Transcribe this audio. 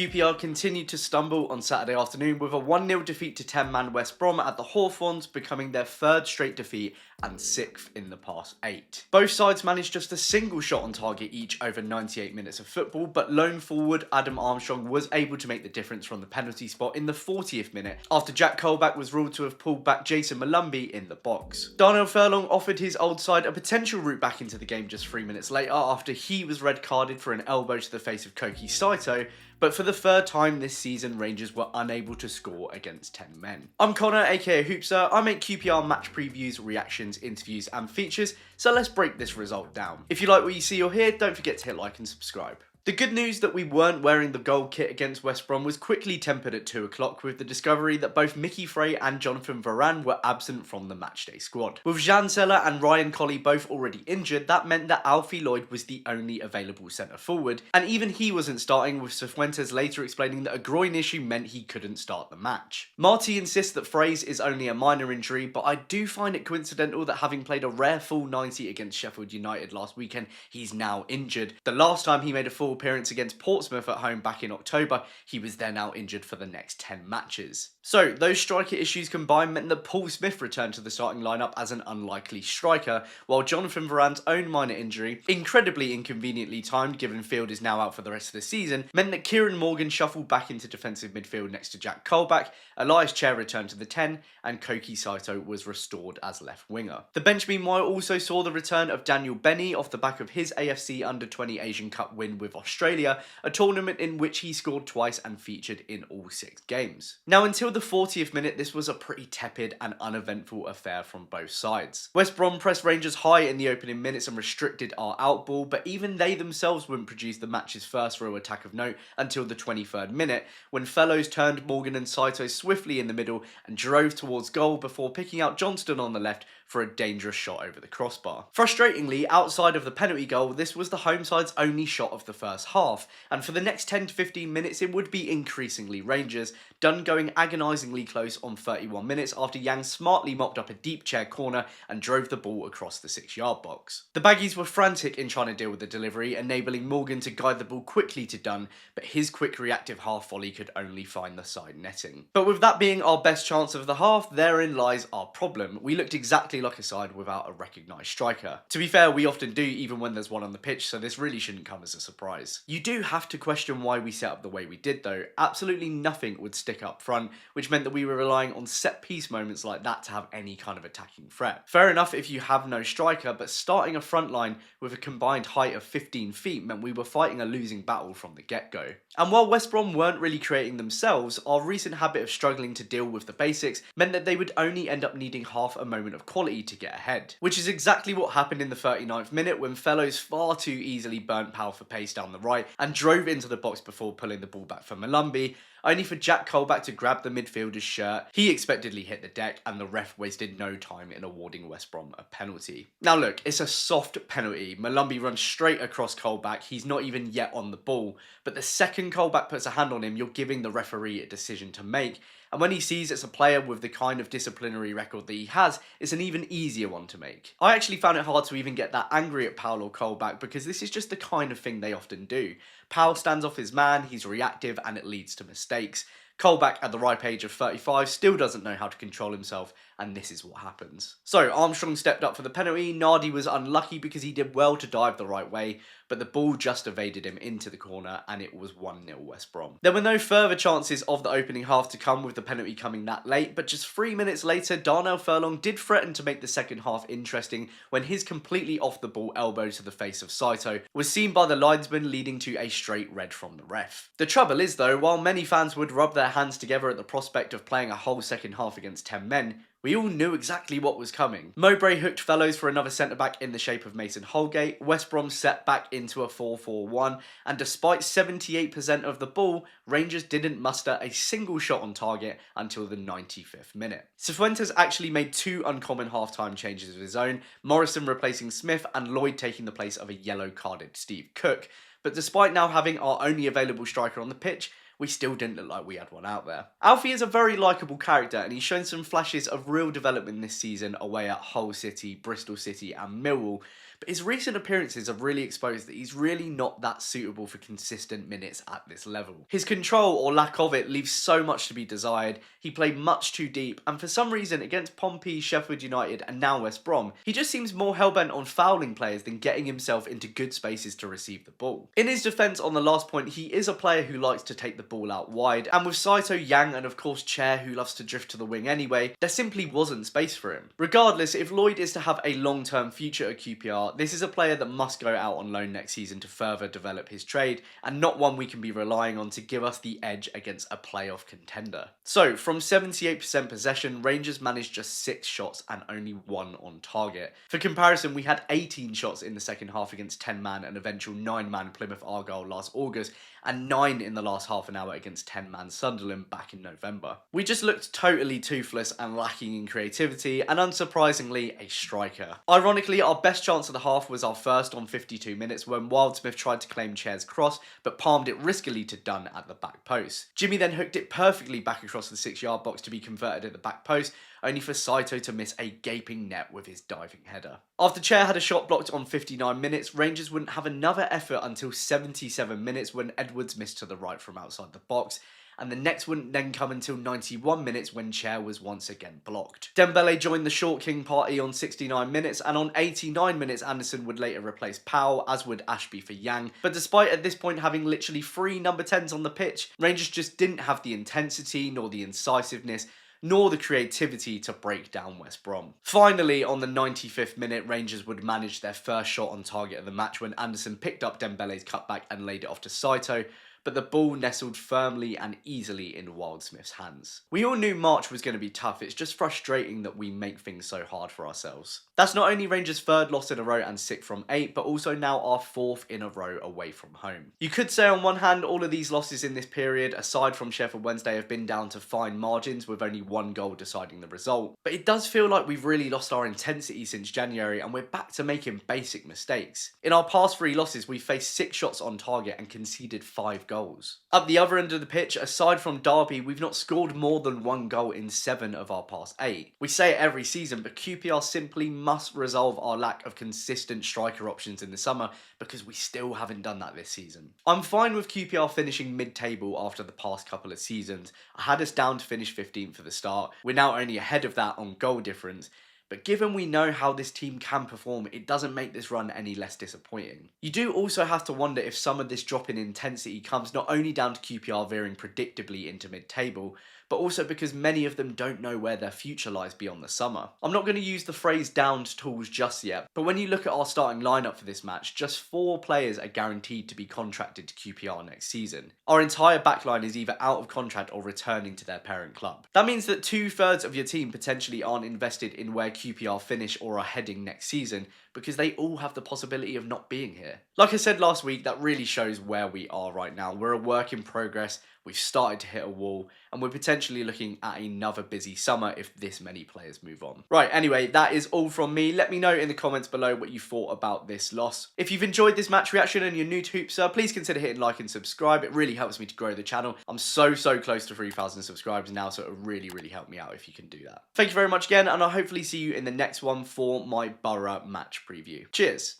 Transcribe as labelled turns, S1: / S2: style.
S1: QPR continued to stumble on Saturday afternoon with a 1-0 defeat to 10-man West Brom at the Hawthorns, becoming their third straight defeat and 6th in the past 8. Both sides managed just a single shot on target each over 98 minutes of football, but lone forward Adam Armstrong was able to make the difference from the penalty spot in the 40th minute after Jack Colback was ruled to have pulled back Jason Molumby in the box. Darnell Furlong offered his old side a potential route back into the game just 3 minutes later after he was red carded for an elbow to the face of Koki Saito, but for the third time this season, Rangers were unable to score against 10 men. I'm Connor, aka Hoopsa. I make QPR match previews, reactions, interviews, and features, so let's break this result down. If you like what you see or hear, don't forget to hit like and subscribe. The good news that we weren't wearing the gold kit against West Brom was quickly tempered at 2 o'clock with the discovery that both Mickey Frey and Jonathan Varane were absent from the matchday squad. With Jean Seller and Ryan Colley both already injured, that meant that Alfie Lloyd was the only available centre forward, and even he wasn't starting, with Cifuentes later explaining that a groin issue meant he couldn't start the match. Marty insists that Frey's is only a minor injury, but I do find it coincidental that having played a rare full 90 against Sheffield United last weekend, he's now injured. The last time he made a full appearance against Portsmouth at home back in October, he was then out injured for the next 10 matches. So those striker issues combined meant that Paul Smith returned to the starting lineup as an unlikely striker, while Jonathan Varane's own minor injury, incredibly inconveniently timed given Field is now out for the rest of the season, meant that Kieran Morgan shuffled back into defensive midfield next to Jack Colback, Elias Chair returned to the 10, and Koki Saito was restored as left winger. The bench meanwhile also saw the return of Daniel Benny off the back of his AFC Under-20 Asian Cup win with Australia, a tournament in which he scored twice and featured in all 6 games. Now until the 40th minute, this was a pretty tepid and uneventful affair from both sides. West Brom pressed Rangers high in the opening minutes and restricted our outball, but even they themselves wouldn't produce the match's first real attack of note until the 23rd minute, when Fellows turned Morgan and Saito swiftly in the middle and drove towards goal before picking out Johnston on the left for a dangerous shot over the crossbar. Frustratingly, outside of the penalty goal, this was the home side's only shot of the first half, and for the next 10 to 15 minutes it would be increasingly Rangers, Dunn going agonisingly close on 31 minutes after Yang smartly mopped up a deep chair corner and drove the ball across the 6-yard box. The Baggies were frantic in trying to deal with the delivery, enabling Morgan to guide the ball quickly to Dunn, but his quick reactive half volley could only find the side netting. But with that being our best chance of the half, therein lies our problem. We looked exactly like a side without a recognised striker. To be fair, we often do even when there's one on the pitch, so this really shouldn't come as a surprise. You do have to question why we set up the way we did though. Absolutely nothing would stick up front, which meant that we were relying on set piece moments like that to have any kind of attacking threat. Fair enough if you have no striker, but starting a front line with a combined height of 15 feet meant we were fighting a losing battle from the get-go. And while West Brom weren't really creating themselves, our recent habit of struggling to deal with the basics meant that they would only end up needing half a moment of quality to get ahead. Which is exactly what happened in the 39th minute when Fellows far too easily burnt Powell for pace down the right and drove into the box before pulling the ball back for Molumby, only for Jack Colback to grab the midfielder's shirt. He expectedly hit the deck and the ref wasted no time in awarding West Brom a penalty. Now look, it's a soft penalty. Molumby runs straight across Colback, he's not even yet on the ball, but the second Colback puts a hand on him, you're giving the referee a decision to make. And when he sees it's a player with the kind of disciplinary record that he has, it's an even easier one to make. I actually found it hard to even get that angry at Powell or Colback because this is just the kind of thing they often do. Powell stands off his man, he's reactive, and it leads to mistakes. Colback, at the ripe age of 35, still doesn't know how to control himself, and this is what happens. So Armstrong stepped up for the penalty. Nardi was unlucky because he did well to dive the right way, but the ball just evaded him into the corner, and it was 1-0 West Brom. There were no further chances of the opening half to come with the penalty coming that late, but just 3 minutes later, Darnell Furlong did threaten to make the second half interesting when his completely off the ball elbow to the face of Saito was seen by the linesman, leading to a straight red from the ref. The trouble is though, while many fans would rub their hands together at the prospect of playing a whole second half against 10 men, we all knew exactly what was coming. Mowbray hooked Fellows for another centre-back in the shape of Mason Holgate, West Brom set back into a 4-4-1, and despite 78% of the ball, Rangers didn't muster a single shot on target until the 95th minute. Cifuentes actually made 2 uncommon half-time changes of his own, Morrison replacing Smith and Lloyd taking the place of a yellow-carded Steve Cook, but despite now having our only available striker on the pitch, we still didn't look like we had one out there. Alfie is a very likeable character and he's shown some flashes of real development this season away at Hull City, Bristol City and Millwall, but his recent appearances have really exposed that he's really not that suitable for consistent minutes at this level. His control, or lack of it, leaves so much to be desired. He played much too deep, and for some reason against Pompey, Sheffield United and now West Brom, he just seems more hellbent on fouling players than getting himself into good spaces to receive the ball. In his defence on the last point, he is a player who likes to take the ball out wide, and with Saito, Yang and of course Chair, who loves to drift to the wing anyway, there simply wasn't space for him. Regardless, if Lloyd is to have a long-term future at QPR, this is a player that must go out on loan next season to further develop his trade, and not one we can be relying on to give us the edge against a playoff contender. So, from 78% possession, Rangers managed just 6 shots and only 1 on target. For comparison, we had 18 shots in the second half against 10-man and eventual 9-man Plymouth Argyle last August, and 9 in the last half an hour against 10-man Sunderland back in November. We just looked totally toothless and lacking in creativity, and unsurprisingly, a striker. Ironically, our best chance of the half was our first on 52 minutes when Wildsmith tried to claim Chair's cross, but palmed it riskily to Dunn at the back post. Jimmy then hooked it perfectly back across the 6-yard box to be converted at the back post, only for Saito to miss a gaping net with his diving header. After Chair had a shot blocked on 59 minutes, Rangers wouldn't have another effort until 77 minutes when Edwards missed to the right from outside the box, and the next wouldn't then come until 91 minutes when Chair was once again blocked. Dembele joined the short king party on 69 minutes, and on 89 minutes Anderson would later replace Powell, as would Ashby for Yang, but despite at this point having literally 3 number 10s on the pitch, Rangers just didn't have the intensity nor the incisiveness nor the creativity to break down West Brom. Finally, on the 95th minute, Rangers would manage their first shot on target of the match when Anderson picked up Dembele's cutback and laid it off to Saito, but the ball nestled firmly and easily in Wildsmith's hands. We all knew March was going to be tough, it's just frustrating that we make things so hard for ourselves. That's not only Rangers' 3rd loss in a row and 6th from 8, but also now our 4th in a row away from home. You could say on one hand, all of these losses in this period, aside from Sheffield Wednesday, have been down to fine margins with only 1 goal deciding the result, but it does feel like we've really lost our intensity since January and we're back to making basic mistakes. In our past 3 losses, we faced 6 shots on target and conceded 5 goals. Up the other end of the pitch, aside from Derby, we've not scored more than 1 goal in 7 of our past 8. We say it every season, but QPR simply must resolve our lack of consistent striker options in the summer because we still haven't done that this season. I'm fine with QPR finishing mid-table after the past couple of seasons. I had us down to finish 15th for the start. We're now only ahead of that on goal difference. But given we know how this team can perform, it doesn't make this run any less disappointing. You do also have to wonder if some of this drop in intensity comes not only down to QPR veering predictably into mid-table, but also because many of them don't know where their future lies beyond the summer. I'm not going to use the phrase downed tools just yet, but when you look at our starting lineup for this match, just 4 players are guaranteed to be contracted to QPR next season. Our entire backline is either out of contract or returning to their parent club. That means that 2/3 of your team potentially aren't invested in where QPR finish or are heading next season, because they all have the possibility of not being here. Like I said last week, that really shows where we are right now. We're a work in progress, we've started to hit a wall, and we're potentially looking at another busy summer if this many players move on. Right, anyway, that is all from me. Let me know in the comments below what you thought about this loss. If you've enjoyed this match reaction and you're new to Hoopsa, please consider hitting like and subscribe. It really helps me to grow the channel. I'm so close to 3,000 subscribers now, so it would really help me out if you can do that. Thank you very much again, and I'll hopefully see you in the next one for my Borough match preview. Cheers!